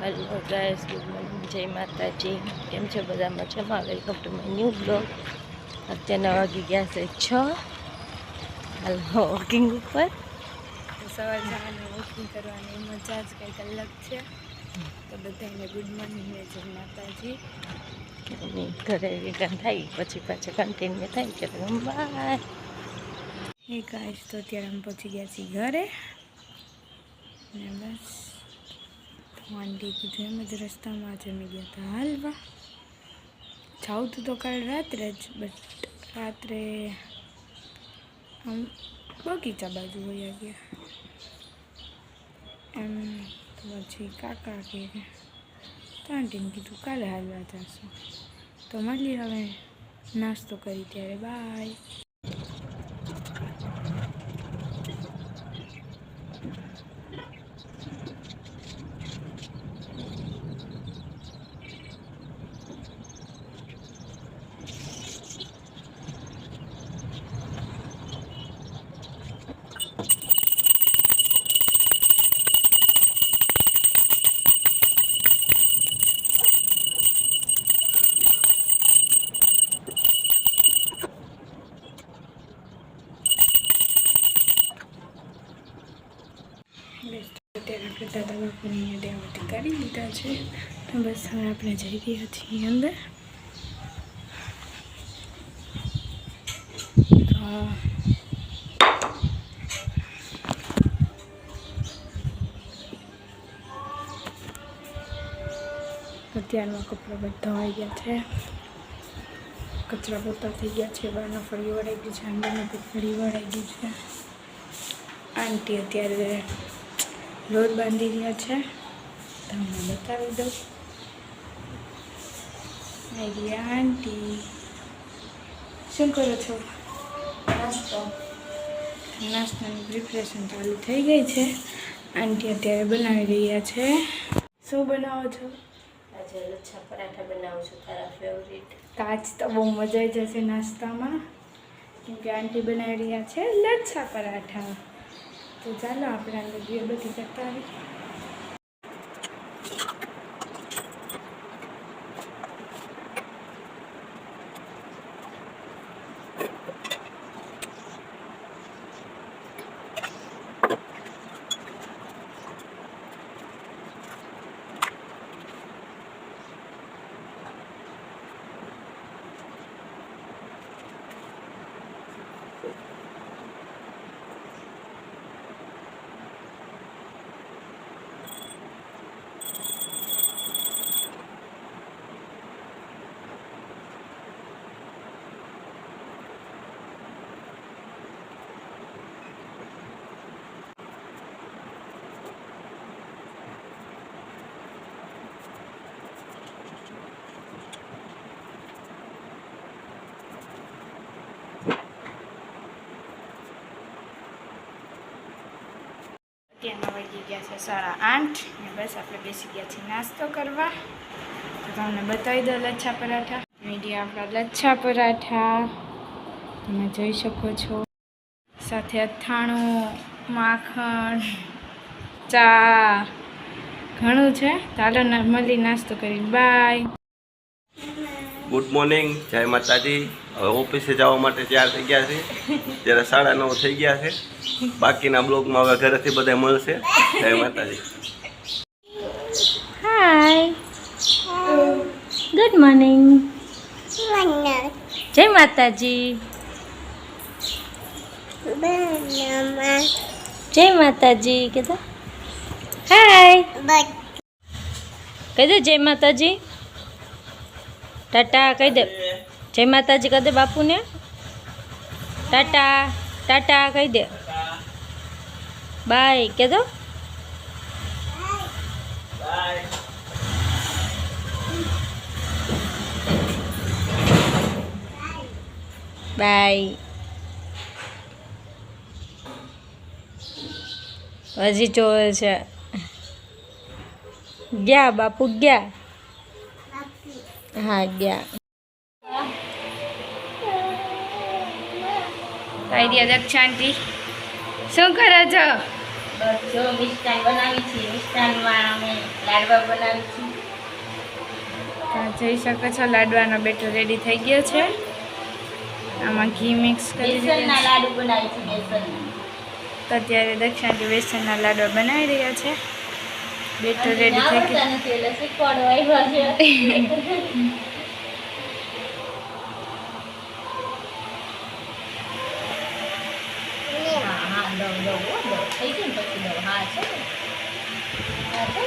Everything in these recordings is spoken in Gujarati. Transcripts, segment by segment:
હેલો ગાઈસ, ગુડ મોર્નિંગ, જય માતાજી. કેમ છે બધા મજામાં? Welcome to my new blog. અત્યારના વાગી ગયા છે 6. હાલ વોકિંગ ઉપર. સવાર સવારે વોકિંગ કરવાની મજા જ કંઈક અલગ છે. તો બધાને ગુડ મોર્નિંગ ને જય માતાજી. ઘરે રિટર્ન થાય પછી પાછા કન્ટિન્યુ થાય કે બાય. હે ગાઈસ, તો અત્યારે અમે પહોંચી ગયા છીએ ઘરે ને બસ આંટી કીધું એમ જ રસ્તામાં જ અમે ગયા હતા હાલવા. જાઉં તો કાલ રાત્રે જ, બટ રાત્રે આમ બગીચા બાજુ વયા ગયા એમ. તો પછી કાકા કે તો આંટીને કીધું કાલે હાલવા જશું. તો મળીએ હવે નાસ્તો કરી ત્યારે. બાય. અત્યારે આપણે દાદા બાપુની દેવતી કરી લીધા છે. તો બસ હવે આપણે જઈ રહ્યા છીએ અંદર. અત્યારમાં કપડાં બધા ધોવાઈ ગયા છે, કચરા પોતા થઈ ગયા છે, બહારનો ફળી વળાઈ ગયું છે, અંદરનો ફળી વળાઈ ગયું છે. આંટી અત્યારે લોટ બાંધી રહ્યા છે, તમને બતાવી દઉં. આવી આંટી શું કરો છો? નાસ્તાની પ્રિપરેશન ચાલુ થઈ ગઈ છે. આંટી અત્યારે બનાવી રહ્યા છે. શું બનાવો છો? આજે લચ્છા પરાઠા બનાવું છું, તારા ફેવરિટ. આજ તો બહુ મજા આવી જશે નાસ્તામાં, કેમકે આંટી બનાવી રહ્યા છે લચ્છા પરાઠા. તો ચાલો આપણે અંદર બધી કરતા આવી. અત્યારના વાગી ગયા છે 8:30 ને બસ આપણે બેસી ગયા છીએ નાસ્તો કરવા. તો તમને બતાવી દો લચ્છા પરાઠા. મીડિયા આપણા લચ્છા પરાઠા તમે જોઈ શકો છો. સાથે અથાણું, માખણ, ચા, ઘણું છે. ચાલો મળી નાસ્તો કરી. બાય. ગુડ મોર્નિંગ, જય માતાજી. હવે ઓફિસે જવા માટે તૈયાર થઈ ગયા છે. જ્યારે 9:30 થઈ ગયા છે. બાકીના બ્લોગમાં હવે ઘરેથી બધા મળશે. જય માતાજી. હાય, ગુડ મોર્નિંગ, જય માતાજી. જય માતાજી કીધું. હાય કહી દે જય માતાજી. ટાટા કહી દે. જય માતાજી કહી દે બાપુને. ટાટા ટાટા કહી દે. બાય કહી દો. બાય. હજી જોવે છે. ગયા બાપુ ગયા. હા ગયા. કાઈ દે દક્ષાંતિ શું કરો છો? બસ જો મિષ્ટાન બનાવી છીએ. મિષ્ટાનમાં અમે લાડવા બનાવી છીએ. જોઈ શકો છો લાડવાનો બેટર રેડી થઈ ગયો છે. આમાં ઘી મિક્સ કરી બેસનના લાડુ બનાવી છે. બેસન તો અત્યારે દક્ષાંતિ બેસનના લાડવા બનાવી રહ્યા છે. બેટર રેડી થઈ ગયું નથી એટલે શીખવાડવા આવ્યા છે. હા દઉં થઈ ગયું ને પછી દઉં. હા છે ને હા છે.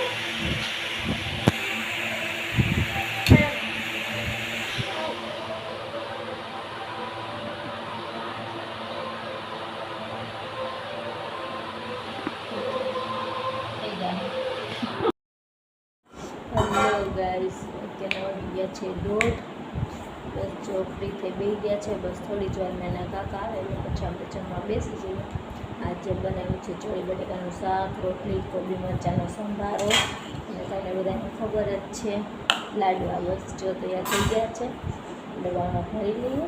હેલો ગાઈસ, અત્યારે વાગી ગયા છે 1:30. બસ જો ફ્રી થઈ બેસી ગયા છે. બસ થોડી જ વાર નાના કાકા આવે એટલે પછી આપણે જમવા બેસી જઈએ. આજે બનાવ્યું છે ચોળી બટેકાનું શાક, રોટલી, કોબી મરચાંનો સંભારો અને તમને બધાને ખબર જ છે લાડવા. બસ જો તૈયાર થઈ ગયા છે. ડબ્બામાં ભરી લઈએ.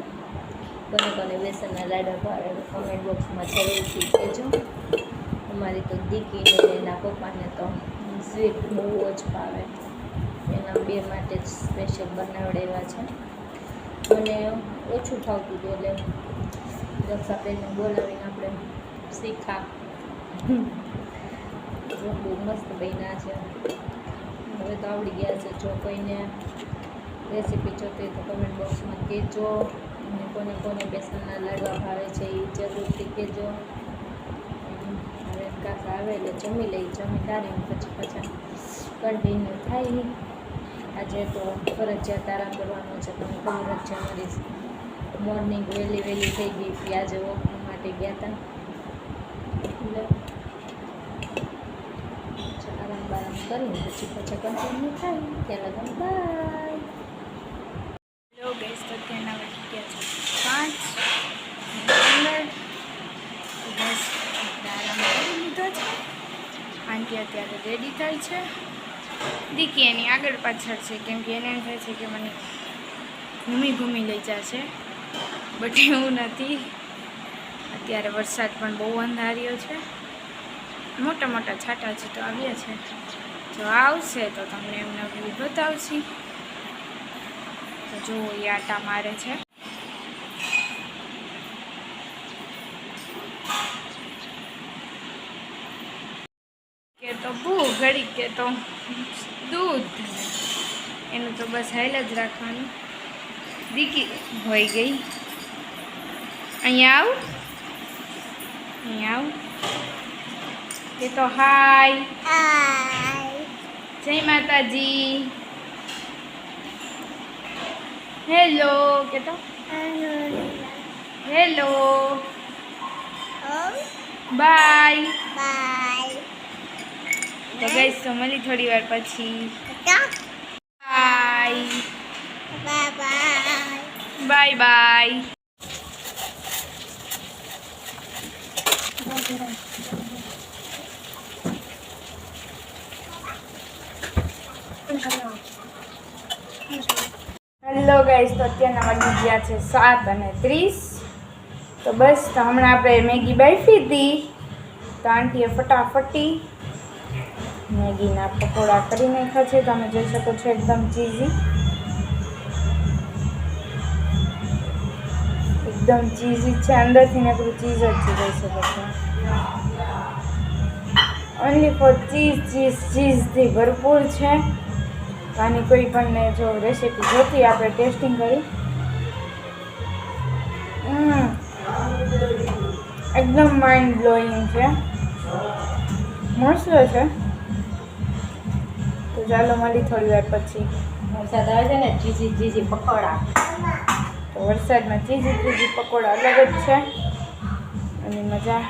કોને બેસનના લાડવા ભાવે કમેન્ટ બોક્સમાં જરૂરથી કહેજો. અમારી તો દીકરીને એના પપ્પાને તો સ્વીટ બહુ જ ભાવે. એના બે માટે જ સ્પેશિયલ બનાવડાવ્યા છે. મને ઓછું ભાવતું હતું એટલે દક્ષાબેનને બોલાવીને આપણે શીખા. બહુ મસ્ત બન્યા છે. હવે તો આવડી ગયા છે. જો કોઈને રેસીપી જોતી તો કમેન્ટ બોક્સમાં કહેજો. અને કોને બેસનના લાડવા ભાવે છે એ જરૂરથી કહેજો. હવે કાકા આવે એટલે જમી લઈ. જમી કાઢીને પછી પાછા કન્ટિન્યુ થાય. આજે તો ફરજિયાત આરામ કરવાનો છે. તમને ખબર જ છે અમારી મોર્નિંગ વહેલી થઈ ગઈ હતી. આજે વોક માટે ગયા હતા એટલે આરામ બારામ કરીને પછી પાછા કન્ટિન્યુ થાય. ત્યાં લગન બાય. હેલો ગેસ તો અત્યારના વાગી ગયા છે 5 બસ આરામ કરી લીધો છે. આંટી અત્યારે રેડી થાય છે. દીકી એની આગળ પાછળ છે કેમ કે એને એમ થાય છે કે મને ઘૂમી લઈ જશે, બટ એવું નથી. અત્યારે વરસાદ પણ બહુ અંધાર્યો છે. મોટા છાંટા છૂટા આવ્યા છે. જો આવશે તો તમને એમના વ્યૂ બતાવશે. તો જો એ આટા મારે છે. કે તો ભૂ ઘડી કે તો દૂધ, એનું તો બસ હાઈલ જ રાખવાનું. દીકી હોઈ ગઈ. અહીંયા આવ કે તો હાય જય માતાજી. હેલો કે તો હેલો બાય. તો ગાઈસ તો મળી થોડી વાર પછી. Bye bye. હેલો ગાઈસ તો અત્યારના વાગી ગયા છે 7:30. તો બસ તો હમણાં આપણે મેગી બાફી હતી તો આંટીએ ફટાફટી મેગીના પકોડા કરી નાખ્યા છે. તમે જોઈ શકો છો એકદમ ચીઝી છે. અંદરથી નકરું ચીઝ જ જોઈ શકો છો. ઓનલી ફોર ચીઝથી ભરપૂર છે. આની કોઈ પણ જો રેસીપી જોતી આપણે ટેસ્ટિંગ કરી. એકદમ માઇન્ડ બ્લોઈંગ છે. મસ્ત છે. તો ચાલો મળી થોડી વાર પછી. વરસાદ આવે છે ને ચીઝી પકોડા. તો વરસાદમાં ચીઝી પકોડા અલગ જ છે અને મજા